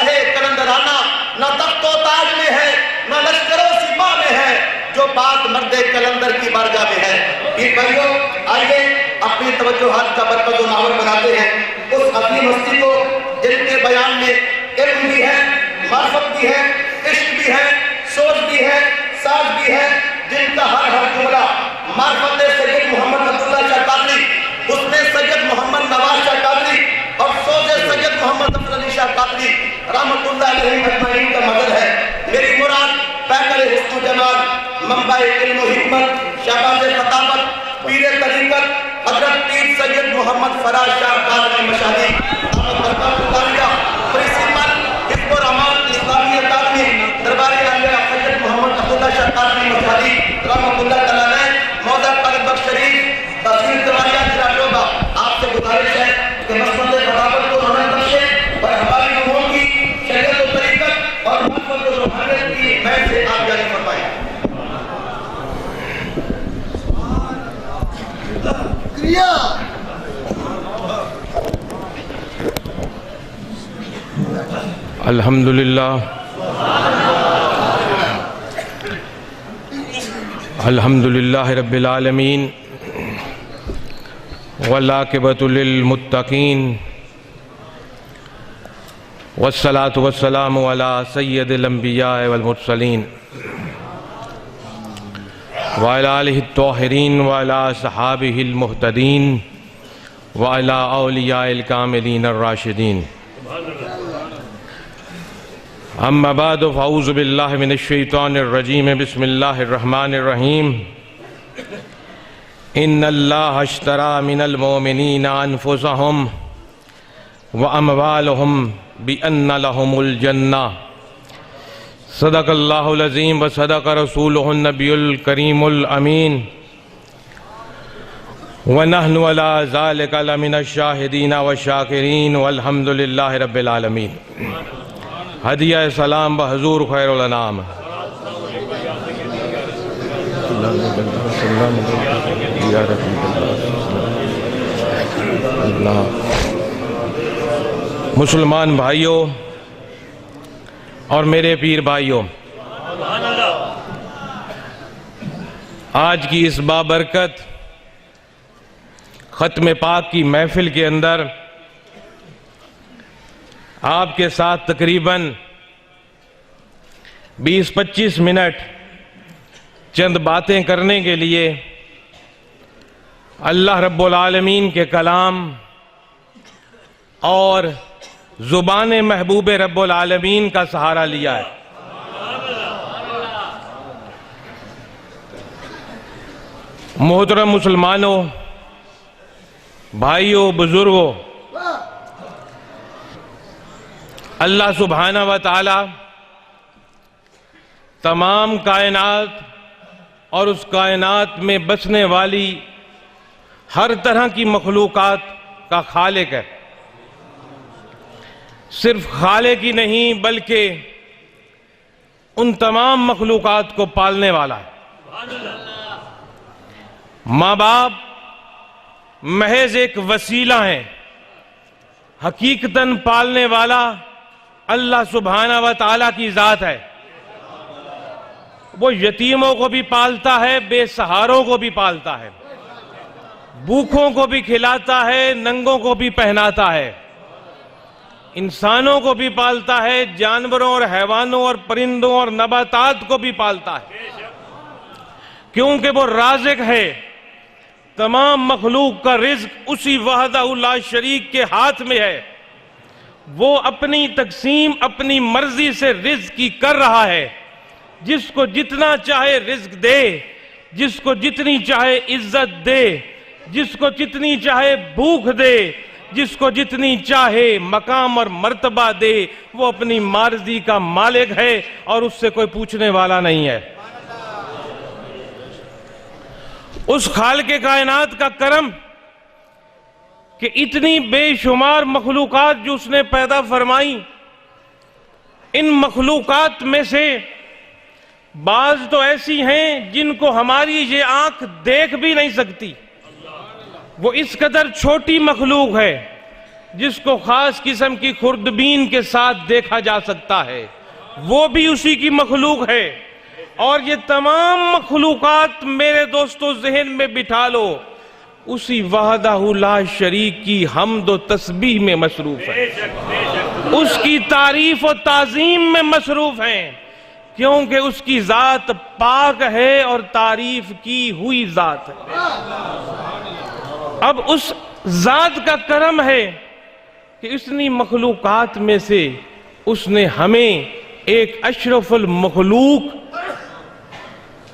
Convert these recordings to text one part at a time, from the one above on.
راہ کلندرانہ نہ تخت و تاج میں ہے نہ لشکر و سپاہ میں ہے، جو بات مرد کلندر کی بارگاہ میں ہے۔ پیر بھائیو، آئیے اپنی توجہات کا مرکز و محور بناتے ہیں اس عظیم ہستی کو جن کے بیان میں علم بھی ہے، معرفت بھی ہے، عشق بھی ہے، سوچ بھی ہے، ساز بھی ہے، جن کا ہر جملہ معرفت سید محمد عبداللہ شاہ قادری، اس میں سید محمد نواز شاہ قادری اور سوز سید محمد ظفر علی شاہ قادری رحمت اللہ علیہ اجمعین کا مدد ہے۔ میری مراد پیکر حسن و جمال، منبع علم و حکمت، شہباز خطابت، پیر طریقت حضرت پیر سید محمد فراز شاہ قادری مشاہدی رحمت برکات العالیہ، پرنسپل حفظ و رحمان اسلامی اکادمی دربار عالیہ سید محمد عبداللہ شاہ قادری مشاہدی رحمت اللہ تعالیٰ، موضع قلب بخش شریف تحصیل کمالیہ ضلع ڈوبہ، آپ سے گزارش ہے کہ مسند خطابت کو رونق بخشے اور ہماری لوگوں کی شریعت و طریقت اور معرفت و روحانیت کی محض سے آپ جاری فرمائیں۔ الحمدللہ الحمدللہ رب العالمین والعاقبۃ للمتقین والصلاة والسلام علی سید الانبیاء والمرسلین وعلی آلہ الطاہرین وعلی صحابہ المہتدین وعلی اولیاء الکاملین الراشدین، اما بعد فاعوذ باللہ من الشیطان الرجیم، بسم اللہ الرحمن الرحیم۔ ان اللہ اشتری من المؤمنین انفسہم واموالہم بان لہم الجنہ، صدق اللہ العظیم وصدق رسولہ النبی الکریم الامین، ونحن علی ذلک لمن الشاہدین والشاکرین والحمدللہ رب العالمین۔ ہدیہ سلام بحضور خیر الانام۔ مسلمان بھائیوں اور میرے پیر بھائیوں، آج کی اس بابرکت ختم پاک کی محفل کے اندر آپ کے ساتھ تقریباً 20-25 منٹ چند باتیں کرنے کے لیے اللہ رب العالمین کے کلام اور زبان محبوب رب العالمین کا سہارا لیا ہے۔ محترم مسلمانوں، بھائیوں، بزرگوں، اللہ سبحانہ و تعالی تمام کائنات اور اس کائنات میں بسنے والی ہر طرح کی مخلوقات کا خالق ہے۔ صرف خالق ہی نہیں بلکہ ان تمام مخلوقات کو پالنے والا ہے۔ ماں باپ محض ایک وسیلہ ہیں، حقیقتاً پالنے والا اللہ سبحانہ و تعالیٰ کی ذات ہے۔ وہ یتیموں کو بھی پالتا ہے، بے سہاروں کو بھی پالتا ہے، بھوکھوں کو بھی کھلاتا ہے، ننگوں کو بھی پہناتا ہے، انسانوں کو بھی پالتا ہے، جانوروں اور حیوانوں اور پرندوں اور نباتات کو بھی پالتا ہے، کیونکہ وہ رازق ہے۔ تمام مخلوق کا رزق اسی وحدہ لا شریک کے ہاتھ میں ہے۔ وہ اپنی تقسیم اپنی مرضی سے رزق کی کر رہا ہے، جس کو جتنا چاہے رزق دے، جس کو جتنی چاہے عزت دے، جس کو جتنی چاہے بھوک دے، جس کو جتنی چاہے مقام اور مرتبہ دے۔ وہ اپنی مرضی کا مالک ہے اور اس سے کوئی پوچھنے والا نہیں ہے۔ اس خالق کائنات کا کرم کہ اتنی بے شمار مخلوقات جو اس نے پیدا فرمائی، ان مخلوقات میں سے بعض تو ایسی ہیں جن کو ہماری یہ آنکھ دیکھ بھی نہیں سکتی، وہ اس قدر چھوٹی مخلوق ہے، جس کو خاص قسم کی خوردبین کے ساتھ دیکھا جا سکتا ہے، وہ بھی اسی کی مخلوق ہے۔ اور یہ تمام مخلوقات میرے دوستو ذہن میں بٹھا لو، اسی وحدہ لا شریک کی حمد و تسبیح میں مصروف ہے، اس کی تعریف و تعظیم میں مصروف ہیں، کیونکہ اس کی ذات پاک ہے اور تعریف کی ہوئی ذات ہے۔ اب اس ذات کا کرم ہے کہ اتنی مخلوقات میں سے اس نے ہمیں ایک اشرف المخلوق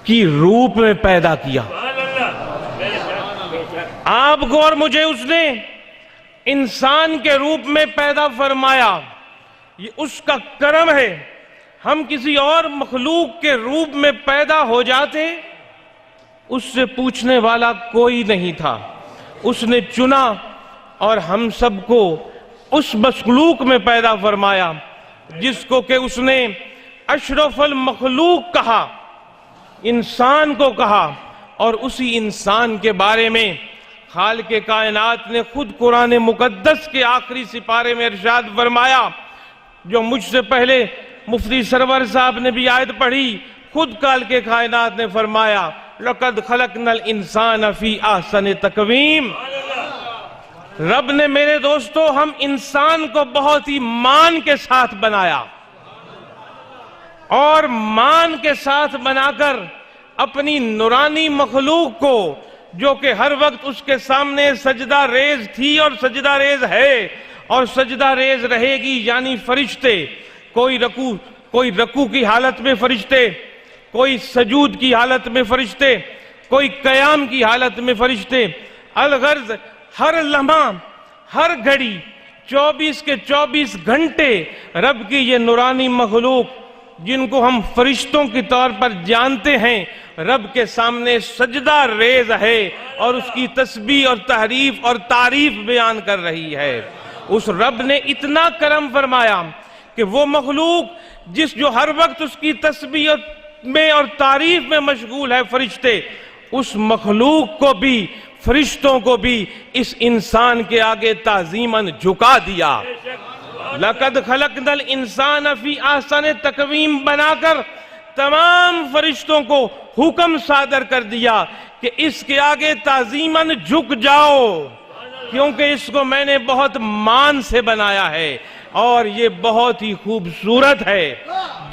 کی روپ میں پیدا کیا۔ آپ کو اور مجھے اس نے انسان کے روپ میں پیدا فرمایا، یہ اس کا کرم ہے۔ ہم کسی اور مخلوق کے روپ میں پیدا ہو جاتے، اس سے پوچھنے والا کوئی نہیں تھا، اس نے چنا اور ہم سب کو اس مخلوق میں پیدا فرمایا جس کو کہ اس نے اشرف المخلوق کہا، انسان کو کہا۔ اور اسی انسان کے بارے میں خالق کائنات نے خود قرآن مقدس کے آخری سپارے میں ارشاد فرمایا، جو مجھ سے پہلے مفتی سرور صاحب نے بھی آیت پڑھی، خود خالق کائنات نے فرمایا لَقَدْ خَلَقْنَا الْإِنسَانَ فِي أَحْسَنِ تَقْوِيمٍ۔ رب نے میرے دوستو ہم انسان کو بہت ہی مان کے ساتھ بنایا، اور مان کے ساتھ بنا کر اپنی نورانی مخلوق کو، جو کہ ہر وقت اس کے سامنے سجدہ ریز تھی اور سجدہ ریز ہے اور سجدہ ریز رہے گی، یعنی فرشتے، کوئی رکوع کی حالت میں فرشتے، کوئی سجود کی حالت میں فرشتے، کوئی قیام کی حالت میں فرشتے، الغرض ہر لمحہ ہر گھڑی 24 کے 24 گھنٹے رب کی یہ نورانی مخلوق جن کو ہم فرشتوں کی طور پر جانتے ہیں، رب کے سامنے سجدہ ریز ہے اور اس کی تسبیح اور تحریف اور تعریف بیان کر رہی ہے۔ اس رب نے اتنا کرم فرمایا کہ وہ مخلوق جو ہر وقت اس کی تسبیح میں اور تعریف میں مشغول ہے، فرشتے، اس مخلوق کو بھی، فرشتوں کو بھی اس انسان کے آگے تعظیماً جھکا دیا۔ لَقَدْ خَلَقْنَا الْإِنسَانَ فِي أَحْسَنِ تَقْوِيمٍ بنا کر تمام فرشتوں کو حکم صادر کر دیا کہ اس کے آگے تعظیماً جھک جاؤ، کیونکہ اس کو میں نے بہت مان سے بنایا ہے اور یہ بہت ہی خوبصورت ہے۔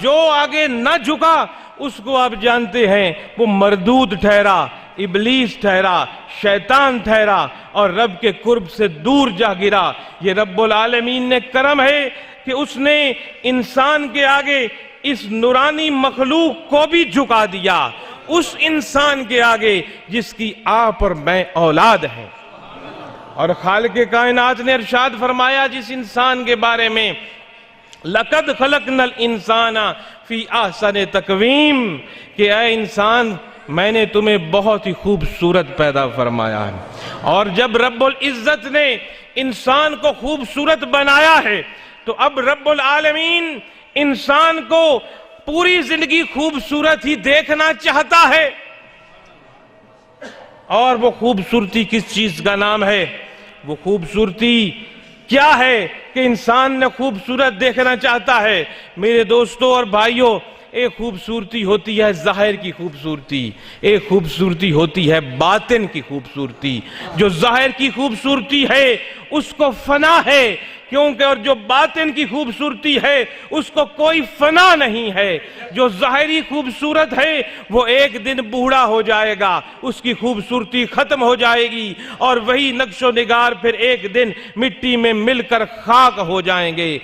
جو آگے نہ جھکا اس کو آپ جانتے ہیں وہ مردود ٹھہرا، ابلیس ٹھہرا، شیطان ٹھہرا اور رب کے قرب سے دور جا گرا۔ یہ رب العالمین نے کرم ہے کہ اس نے انسان کے آگے اس نورانی مخلوق کو بھی جھکا دیا، اس انسان کے آگے جس کی آپ اور میں اولاد ہیں۔ اور خالق کائنات نے ارشاد فرمایا جس انسان کے بارے میں لَقَدْ خَلَقْنَا الْإِنسَانَ فِي أَحْسَنِ تَقْوِيمٍ، کہ اے انسان میں نے تمہیں بہت ہی خوبصورت پیدا فرمایا ہے۔ اور جب رب العزت نے انسان کو خوبصورت بنایا ہے تو اب رب العالمین انسان کو پوری زندگی خوبصورت ہی دیکھنا چاہتا ہے۔ اور وہ خوبصورتی کس چیز کا نام ہے؟ وہ خوبصورتی کیا ہے کہ انسان نے خوبصورت دیکھنا چاہتا ہے؟ میرے دوستوں اور بھائیوں، ایک خوبصورتی ہوتی ہے ظاہر کی خوبصورتی، ایک خوبصورتی ہوتی ہے باطن کی خوبصورتی۔ جو ظاہر کی خوبصورتی ہے اس کو فنا ہے، کیونکہ اور جو باطن کی خوبصورتی ہے اس کو کوئی فنا نہیں ہے۔ جو ظاہری خوبصورت ہے وہ ایک دن بوڑھا ہو جائے گا، اس کی خوبصورتی ختم ہو جائے گی، اور وہی نقش و نگار پھر ایک دن مٹی میں مل کر خاک ہو جائیں گے۔